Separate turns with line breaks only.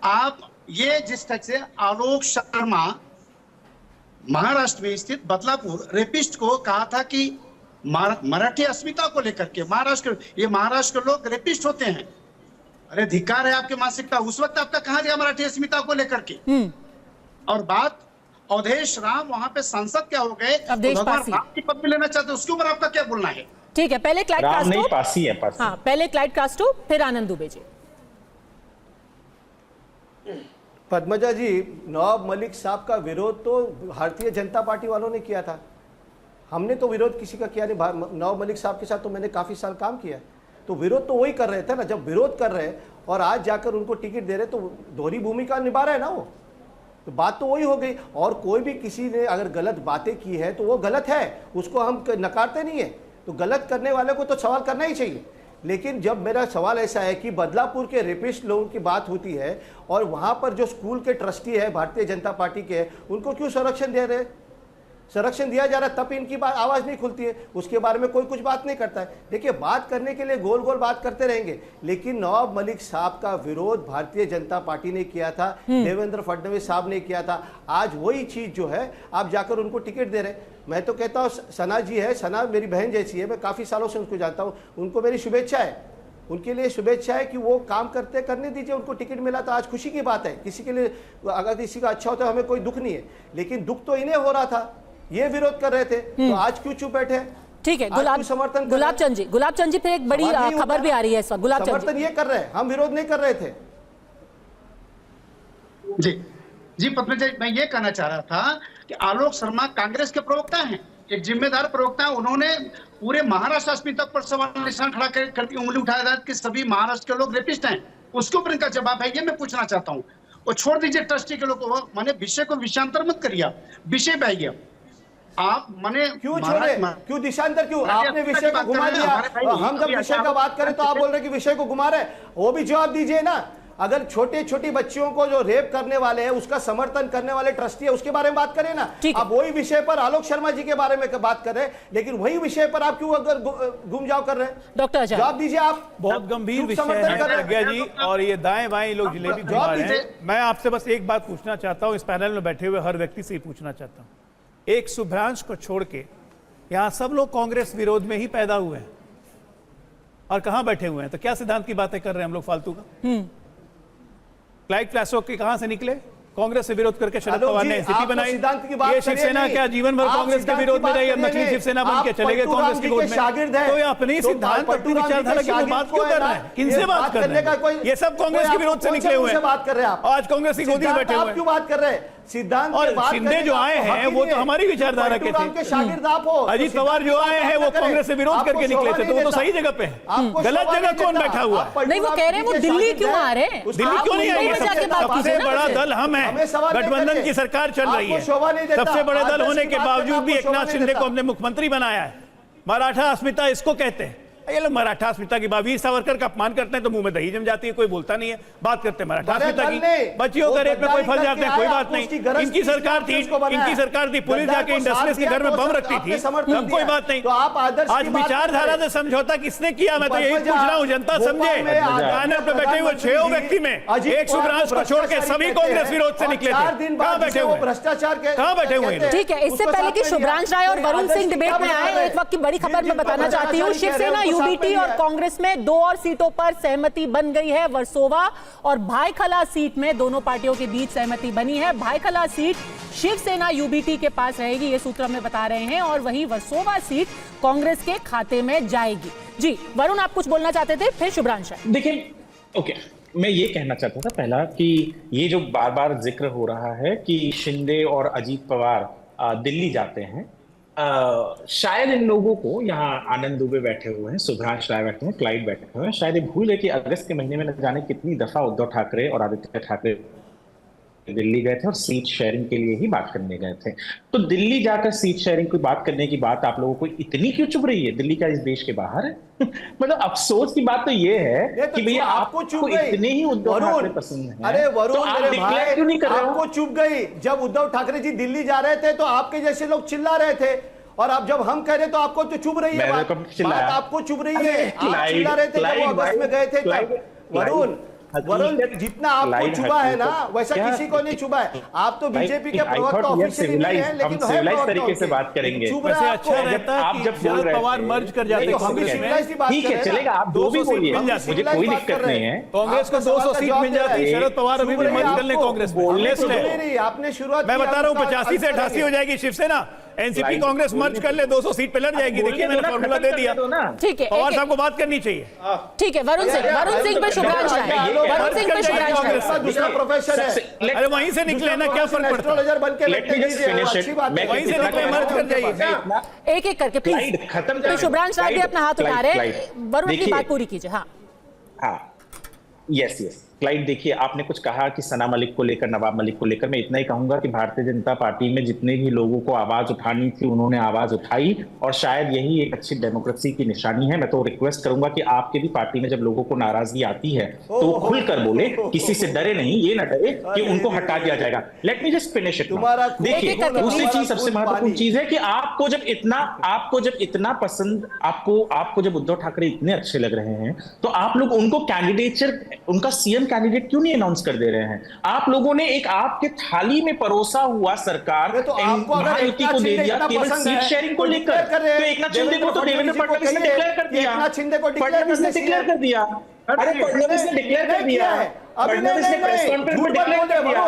आप ये जिस तरह से आलोक शर्मा महाराष्ट्र में स्थित बदलापुर रेपिस्ट को कहा था कि मराठी अस्मिता को लेकर के महाराष्ट्र के लोग रेपिस्ट होते हैं। अरे धिक्कार है आपकी मानसिकता। उस वक्त आपका कहा गया मराठी अस्मिता को लेकर के? और बात अवधेश राम वहां पे सांसद क्या हो गए, भगवान राम की पदवी लेना चाहते, उसके ऊपर आपका क्या बोलना है?
ठीक है, पहले क्लाइड कास्टो,
पासी है, पासी।
हाँ, पहले क्लाइड कास्टो, फिर आनंद दुबे जी।
पद्मजा जी, नवाब मलिक साहब का विरोध तो भारतीय जनता पार्टी वालों ने किया था। हमने तो विरोध किसी का किया नहीं। नवाब मलिक साहब के साथ तो मैंने काफी साल काम किया है, तो विरोध तो वही कर रहे थे ना। जब विरोध कर रहे और आज जाकर उनको टिकट दे रहे तो दोहरी भूमिका निभा रहे हैं ना वो, तो बात तो वही हो गई। और कोई भी किसी ने अगर गलत बातें की है तो वो गलत है, उसको हम नकारते नहीं है। तो गलत करने वाले को तो सवाल करना ही चाहिए। लेकिन जब मेरा सवाल ऐसा है कि बदलापुर के रेपिस्ट लोगों की बात होती है और वहां पर जो स्कूल के ट्रस्टी है भारतीय जनता पार्टी के, उनको क्यों संरक्षण दे रहे? संरक्षण दिया जा रहा है तब इनकी बात आवाज नहीं खुलती है, उसके बारे में कोई कुछ बात नहीं करता है। देखिए, बात करने के लिए गोल गोल बात करते रहेंगे, लेकिन नवाब मलिक साहब का विरोध भारतीय जनता पार्टी ने किया था, देवेंद्र फडणवीस साहब ने किया था। आज वही चीज जो है आप जाकर उनको टिकट दे रहे। मैं तो कहता हूँ सना जी है, सना मेरी बहन जैसी है, मैं काफी सालों से उनको जानता हूँ, उनको मेरी शुभेच्छा है, उनके लिए शुभेच्छा है कि वो काम करने दीजिए। उनको टिकट मिला तो आज खुशी की बात है। किसी के लिए अगर किसी का अच्छा होता है हमें कोई दुख नहीं है, लेकिन दुख तो इन्हें हो रहा था, ये विरोध कर रहे थे, तो आज क्यों चुप बैठे?
ठीक है, गुलाबचंद जी, फिर एक बड़ी खबर भी आ रही है इस वक्त। गुलाबचंद
समर्थन ये कर रहे हैं, हम विरोध नहीं कर रहे थे।
जी पद्मजा, मैं ये कहना चाह रहा था कि आलोक शर्मा कांग्रेस के प्रवक्ता हैं, एक जिम्मेदार प्रवक्ता। उन्होंने पूरे महाराष्ट्र अस्मिता पर सवाल निशान खड़ा करती उंगली उठाया था कि सभी महाराष्ट्र के लोग रेपिस्ट हैं। उसके ऊपर इनका जवाब है, ये मैं पूछना चाहता हूँ। और छोड़ दीजिए ट्रस्टी के लोग, माने विषय को विषयांतर मत करिए, विषय पे आइए आप। माने
क्यों छोड़े, क्यों दिशांतर, क्यों आपने विषय को घुमा दिया? हम जब विषय का बात करें तो आप बोल रहे कि विषय को घुमा रहे, वो भी जवाब दीजिए ना। अगर छोटे छोटी बच्चियों को जो रेप करने वाले हैं उसका समर्थन करने वाले ट्रस्टी है, उसके बारे में बात करें ना। आप वही विषय पर आलोक शर्मा जी के बारे में बात कर रहे हैं, लेकिन वही विषय पर आप क्यों अगर गुमजाव कर रहे हैं?
डॉक्टर
जवाब दीजिए आप।
बहुत गंभीर विषय है जी, और ये दाएं बाएं लोग जिलेबी घुमा रहे हैं। मैं आपसे बस एक बात पूछना चाहता हूं, इस पैनल में बैठे हुए हर व्यक्ति से ही पूछना चाहता हूं। एक शुभ्रांश को छोड़ के यहां सब लोग कांग्रेस विरोध में ही पैदा हुए हैं और कहां बैठे हुए हैं, तो क्या सिद्धांत की बातें कर रहे हैं हम लोग फालतू का? क्लाइड कास्टो के कहां से निकले? कांग्रेस से विरोध करके शरद पवार ने एनसीपी बनाई। ये शिवसेना क्या जीवन भर कांग्रेस के विरोध में रही, अब नकली शिवसेना बन के चले गए कांग्रेस की गोद में। तो ये अपनी सिद्धांत, अपनी विचारधारा की बात क्यों कर रहे हैं? किनसे बात कर रहे हैं? ये सब कांग्रेस के विरोध से निकले हुए हैं,
बात कर रहे हैं आप।
आज कांग्रेस की गोदी में बैठे हुए हैं।
क्यों बात कर रहे हैं? सिद्धांत
और शिंदे जो आए हैं वो तो हमारी विचारधारा के थे।
शागिर्द आप हो।
अजीत पवार जो आए हैं वो कांग्रेस से विरोध करके निकले थे, तो वो तो सही जगह पे है। गलत जगह कौन बैठा हुआ है?
नहीं, वो कह रहे हैं वो दिल्ली क्यों आ रहे हैं?
दिल्ली क्यों नहीं आई? सबसे बड़ा दल हम हैं, गठबंधन की सरकार चल रही है, सबसे बड़े दल होने के बावजूद भी एक नाथ शिंदे को हमने मुख्यमंत्री बनाया है। मराठा अस्मिता इसको कहते हैं। ये लोग मराठा अस्मिता की वीर सावरकर का अपमान करते हैं तो मुंह में दही जम जाती है, कोई बोलता नहीं है। बात करते हैं मराठा अस्मिता की, बच्चियों का रेप में कोई फंस जाते हैं, कोई बात नहीं। इनकी सरकार थी, पुलिस जाके इंडस्ट्रियलिस्ट के घर में बम रखती थी, तब कोई बात नहीं। आज विचारधारा से समझौता किसने किया? मैं तो यही पूछ रहा हूँ, जनता समझे। पैनल पे बैठे हुए 6 व्यक्ति में एक शुभ्रांश को छोड़ के सभी कांग्रेस विरोध से निकले थे। कहाँ बैठे हुए?
भ्रष्टाचार के
कहाँ बैठे हुए?
ठीक है, इससे पहले कि शुभ्रांश राय और वरुण सिंह डिबेट में आए, एक वक्त की बड़ी खबर मैं बताना चाहती हूँ। शिवसेना, यूबीटी और कांग्रेस में 2 और सीटों पर सहमति बन गई है। वर्सोवा और भायखला सीट में दोनों पार्टियों के बीच सहमति बनी है। भायखला सीट शिवसेना यूबीटी के पास रहेगी, ये सूत्र हमें बता रहे हैं, और वही वर्सोवा सीट कांग्रेस के खाते में जाएगी। जी वरुण, आप कुछ बोलना चाहते थे, फिर शुभ्रांश।
देखिए, ओके, मैं ये कहना चाहता था पहला कि ये जो बार बार जिक्र हो रहा है कि शिंदे और अजीत पवार दिल्ली जाते हैं, शायद इन लोगों को, यहाँ आनंद दुबे बैठे हुए हैं, शुभ्रांश राय बैठे हैं, क्लाइड बैठे हुए हैं, शायद ये भूल है कि अगस्त के महीने में न जाने कितनी दफा उद्धव ठाकरे और आदित्य ठाकरे दिल्ली गए थे और सीट शेयरिंग के लिए ही बात करने गए थे। तो दिल्ली जाकर सीट शेयरिंग की बात करने की बात आप लोगों को इतनी क्यों चुभ रही है? दिल्ली का इस देश के बाहर है। मतलब अफसोस की बात तो ये है कि भैया आपको इतने ही उद्धव ठाकरे पसंद है।
अरे वरुण,
तो आप डिक्लेयर क्यों नहीं कर रहे?
आपको चुभ गई जब उद्धव ठाकरे जी दिल्ली जा रहे थे तो आपके जैसे लोग चिल्ला रहे थे, और अब जब हम कह रहे तो आपको तो चुभ रही है बात आपको चुभ रही है। आप चिल्ला रहे थे जब वो अगस्त में गए थे। वरुण, वरुण, जितना आपको चुभा है ना वैसा किसी को नहीं चुभा है। आप तो बीजेपी के प्रवक्ता ऑफिशियली नहीं है, लेकिन
हम सिविलाइज तरीके से बात करेंगे।
वैसे अच्छा रहता है कि शरद पवार मर्ज कर जाते हैं।
ठीक है, चलेगा, आप जो भी बोलिए, मुझे कोई दिक्कत नहीं है।
कांग्रेस को 200 सीट मिल जाती है, शरद पवार अभी भी मर्ज कर ले कांग्रेस में।
आपने शुरुआत,
मैं बता रहा हूँ 85 से 88 हो जाएगी शिवसेना, एनसीपी कांग्रेस मर्ज कर ले 200 सीट पे लड़ जाएगी। देखिए मैंने फॉर्मूला दे दिया।
ठीक है,
पवार साहब को बात करनी चाहिए।
ठीक है, वरुण सिंह पे शुभ्रांश राय, वरुण सिंह पे शुभ्रांश राय।
दूसरा प्रोफेसर है,
अरे वहीं से निकले ना, क्या फर्क पड़ता है?
बन के अच्छी बात है,
वहीं से निकले, मर्ज कर जाइए।
एक एक करके प्लीज। तो शुभ्रांश राय भी अपना हाथ उठा रहे, वरुण अपनी बात पूरी कीजिए। हाँ
हाँ, यस यस, स्लाइड देखिए। आपने कुछ कहा कि सना मलिक को लेकर, नवाब मलिक को लेकर। मैं इतना ही कहूंगा कि भारतीय जनता पार्टी में जितने भी लोगों को आवाज उठानी थी उन्होंने आवाज उठाई, और शायद यही एक अच्छी डेमोक्रेसी की निशानी है। मैं तो रिक्वेस्ट करूंगा कि आपके भी पार्टी में जब लोगों को नाराजगी आती है तो वो खुलकर बोले, किसी से डरे नहीं, ये ना डरे कि उनको हटा दिया जाएगा। Let me just finish it. देखिए, दूसरी चीज, सबसे महत्वपूर्ण चीज है कि आपको जब इतना पसंद, आपको जब उद्धव ठाकरे इतने अच्छे लग रहे हैं तो आप लोग उनको कैंडिडेचर, उनका सीएम कैंडिडेट क्यों नहीं अनाउंस कर दे रहे हैं? आप लोगों ने एक आपके थाली में परोसा हुआ सरकार
तो
महायुति को दे दिया केवल सीट शेयरिंग को लेकर। तो एकनाथ शिंदे को तो देवेंद्र फडणवीस ने डिक्लेयर कर दिया। फडणवीस ने डिक्लेयर कर दिया। अरे फडणवीस ने डिक्लेयर कर दिया। फडणवीस ने प्रेस कॉन्फ्रेंस में डिक्लेयर कर दिया।